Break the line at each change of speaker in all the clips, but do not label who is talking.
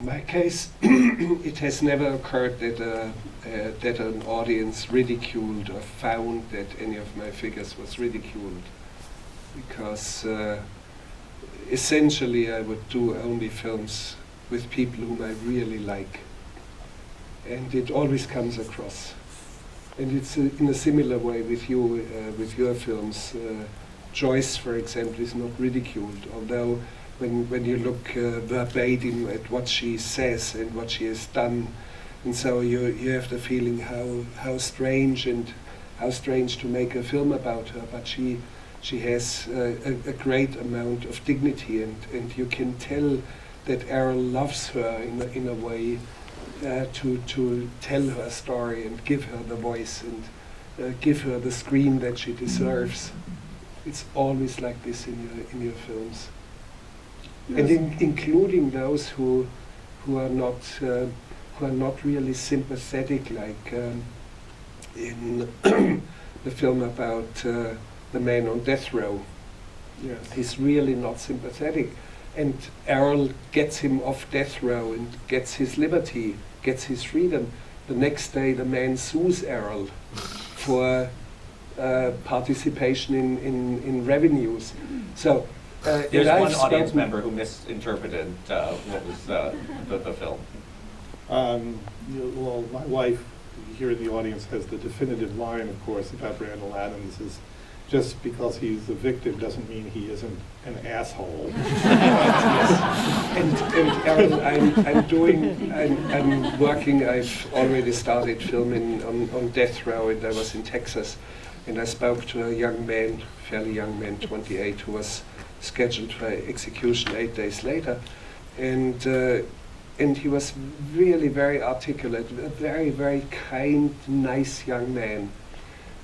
my case, it has never occurred that an audience ridiculed or found that any of my figures was ridiculed, because essentially I would do only films with people whom I really like, and it always comes across. And it's in a similar way with you, with your films. Joyce, for example, is not ridiculed, although when you look verbatim at what she says and what she has done, and so you have the feeling how strange to make a film about her, but she has a great amount of dignity, and you can tell that Errol loves her in a way to tell her story and give her the voice and give her the screen that she deserves. It's always like this in your films. Yes. And including those who are not really sympathetic, like in the film about the man on death row. Yes. He's really not sympathetic, and Errol gets him off death row and gets his liberty, gets his freedom. The next day, the man sues Errol for participation in revenues. So.
There's one audience member who misinterpreted what was the film.
Well, my wife here in the audience has the definitive line, of course, about Randall Adams is, just because he's a victim doesn't mean he isn't an asshole.
Yes. And Errol, I'm working, I've already started filming on death row, and I was in Texas, and I spoke to a young man, fairly young man, 28, who was scheduled for execution 8 days later, and he was really very articulate, a very, very kind, nice young man.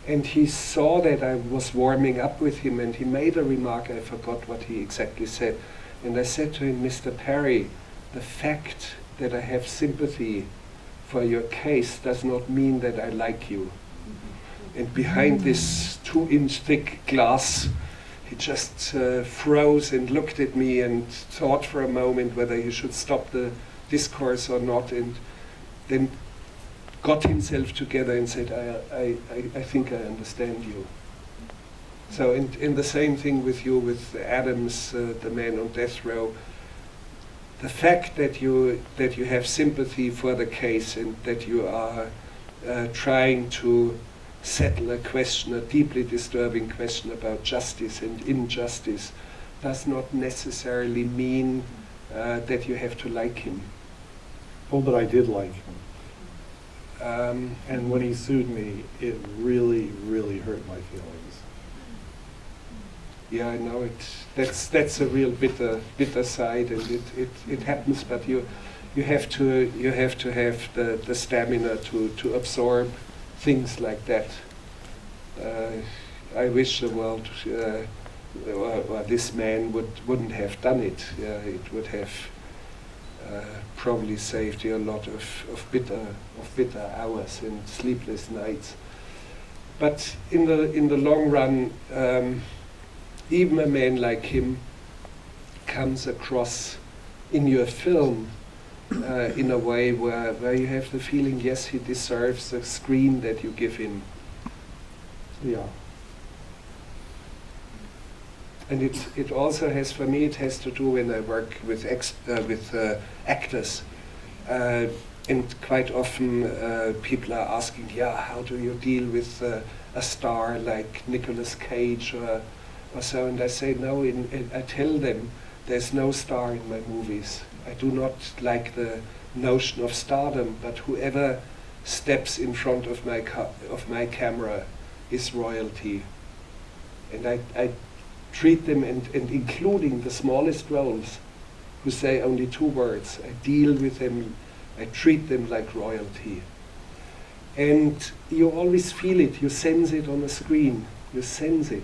And he saw that I was warming up with him, and he made a remark, I forgot what he exactly said, and I said to him, Mr. Perry, the fact that I have sympathy for your case does not mean that I like you. And behind this 2-inch thick glass, he just froze and looked at me and thought for a moment whether he should stop the discourse or not, and then got himself together and said, I think I understand you. So, and the same thing with you, with Adams, the man on death row. The fact that you have sympathy for the case, and that you are trying to settle a question, a deeply disturbing question about justice and injustice, does not necessarily mean that you have to like him.
Oh, but I did like him. And when he sued me, it really, really hurt my feelings.
Yeah, I know it. That's a real bitter side, and it happens. But you have to have the stamina to absorb things like that. I wish the world, or this man wouldn't have done it. It would have probably saved you a lot of bitter hours and sleepless nights. But in the long run, even a man like him comes across in your film in a way where you have the feeling, yes, he deserves the screen that you give him.
Yeah.
And it also has, for me, it has to do when I work with actors. And quite often people are asking, how do you deal with a star like Nicolas Cage or so? And I say, no, I tell them there's no star in my movies. I do not like the notion of stardom, but whoever steps in front of my camera is royalty. And I treat them, and including the smallest roles who say only 2 words, I deal with them, I treat them like royalty. And you always feel it, you sense it on a screen, you sense it,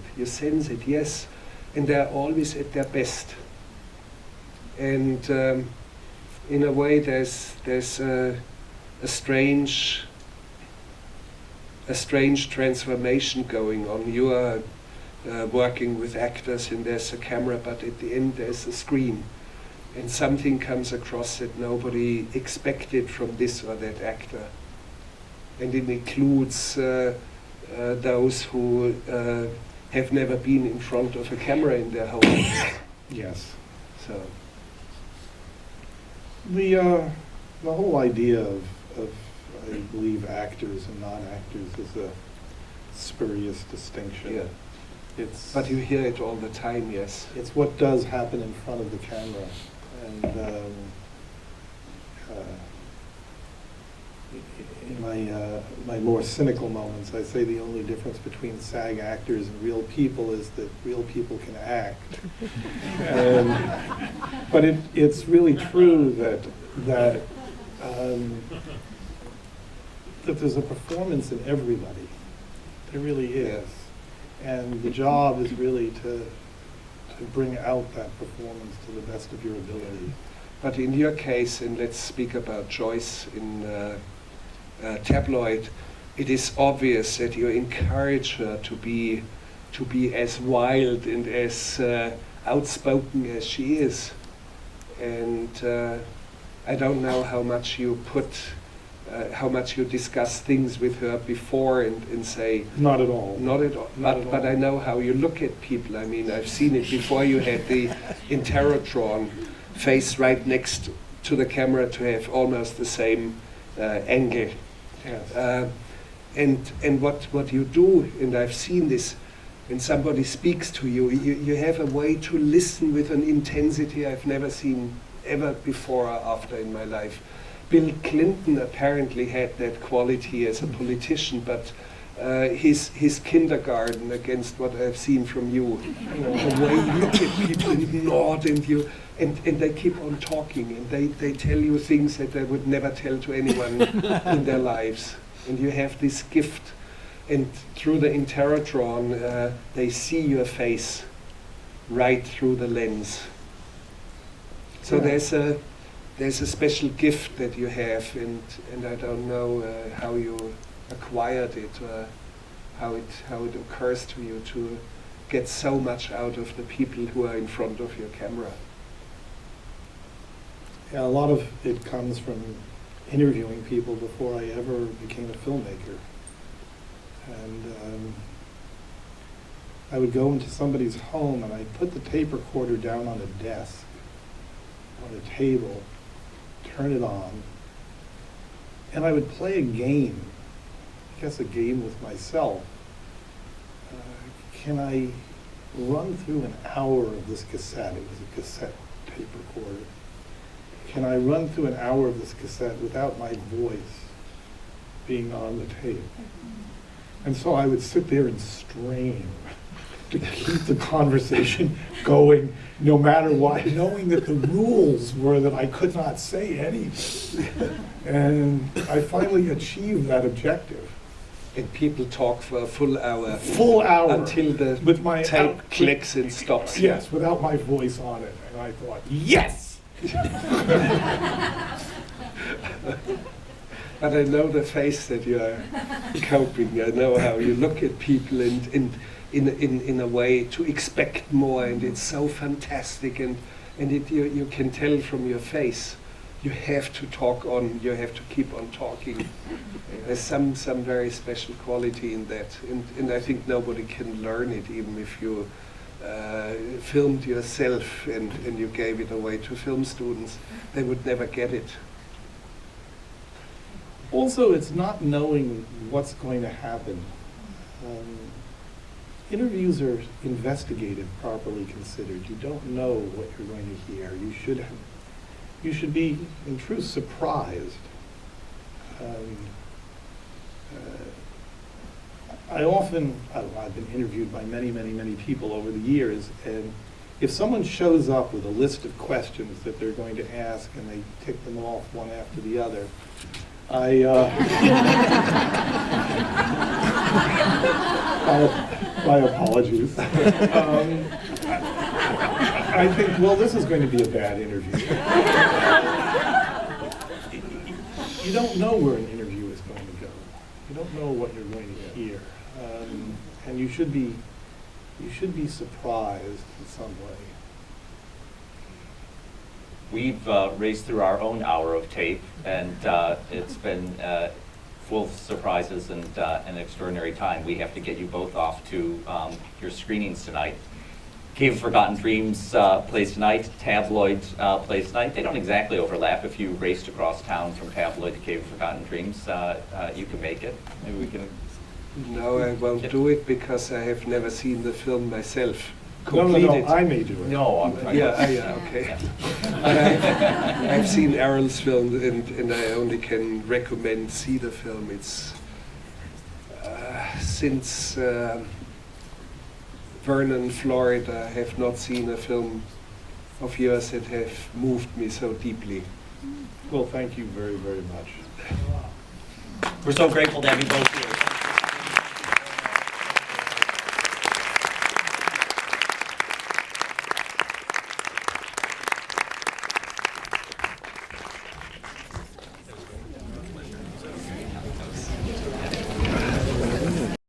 yes. And they're always at their best. And in a way there's a strange transformation going on. You are working with actors and there's a camera, but at the end there's a screen. and something comes across that nobody expected from this or that actor. And it includes those who have never been in front of a camera in their whole life.
Yes.
So
The whole idea of, I believe, actors and non-actors is a spurious distinction.
yeah,
It's,
but you hear it all the time. Yes.
it's what does happen in front of the camera. And in my more cynical moments, I say the only difference between SAG actors and real people is that real people can act. But it's really true that there's a performance in everybody. There really is. And the job is really to bring out that performance to the best of your ability.
But in your case, and let's speak about Joyce in Tabloid, it is obvious that you encourage her to be as wild and as outspoken as she is. And I don't know how much you discuss things with her before and say.
Not at all.
Not at all. But I know how you look at people. I mean, I've seen it before. You had the Interrotron face right next to the camera to have almost the same angle.
Yes.
And what you do, and I've seen this, when somebody speaks to you, you have a way to listen with an intensity I've never seen ever before or after in my life. Bill Clinton apparently had that quality as a politician, but his kindergarten against what I've seen from you. The way you look at people and nod and they keep on talking and they tell you things that they would never tell to anyone in their lives. And you have this gift, and through the Interrotron they see your face right through the lens. So
Yeah.
there's a special gift that you have, and I don't know how you acquired it, or how it occurs to you to get so much out of the people who are in front of your camera.
Yeah, a lot of it comes from interviewing people before I ever became a filmmaker. And I would go into somebody's home and I'd put the tape recorder down on a desk, on a table, turn it on, and I would play a game, I guess a game with myself. Can I run through an hour of this cassette? It was a cassette tape recorder. Can I run through an hour of this cassette without my voice being on the tape? And so I would sit there and strain to keep the conversation going, no matter what, knowing that the rules were that I could not say anything. And I finally achieved that objective.
And people talk for a full hour.
Full hour.
Until the
With my
tape clicks and stops.
Yes, without my voice on it. And I thought, yes!
But I know the face that you are coping. I know how you look at people and in a way to expect more, and it's so fantastic, and you can tell from your face. You have to talk on. You have to keep on talking. There's some very special quality in that, and I think nobody can learn it, even if you filmed yourself and you gave it away to film students. They would never get it.
Also, it's not knowing what's going to happen. Interviews are investigative, properly considered. You don't know what you're going to hear. You should be, in truth, surprised. I've been interviewed by many people over the years, and if someone shows up with a list of questions that they're going to ask and they tick them off one after the other, my apologies. I think, well, this is going to be a bad interview. You don't know where an interview is going to go. You don't know what you're going to hear. And you should be surprised in some way.
We've raced through our own hour of tape, and it's been full of surprises and an extraordinary time. We have to get you both off to your screenings tonight. Cave of Forgotten Dreams plays tonight, Tabloid plays tonight. They don't exactly overlap. If you raced across town from Tabloid to Cave of Forgotten Dreams, you can make it. Maybe we can...
No, I won't do it because I have never seen the film myself.
No,
Completed.
I may do it.
No, I'm talking
Yeah,
about...
yeah, okay. But I've seen Errol's film, and I only can recommend see the film. It's since Werner, Florida, I have not seen a film of yours that have moved me so deeply.
Well, thank you very, very much.
We're so grateful to have you both here.